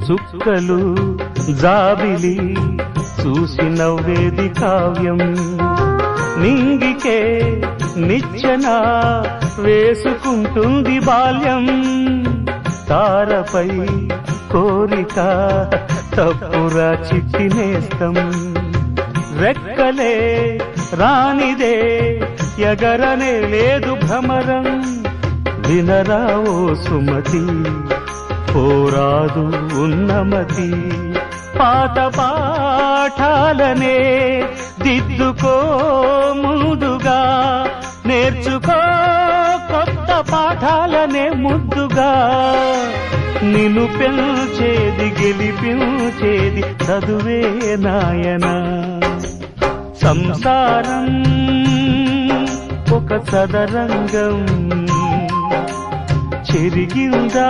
చుక్కలు జాబిలి చూసి నవ్వేది కావ్యం నింగికే నిచ్చెన వేసుకుంటుంది బాల్యం తారపై కోరిక తప్పురా చిట్టినేస్తం రెక్కలే రానిదే ఎగరనే లేదు భ్రమరం వినరా ఓ సుమతి పోరాదు ఉన్నమతి పాత పాఠాలనే దిద్దుకో ముందుగా నేర్చుకో కొత్త పాఠాలనే ముద్దుగా నిన్ను పెంచేది గెలిపించేది చదువే నాయనా సంసారం ఒక సదరంగం చెరిగిందా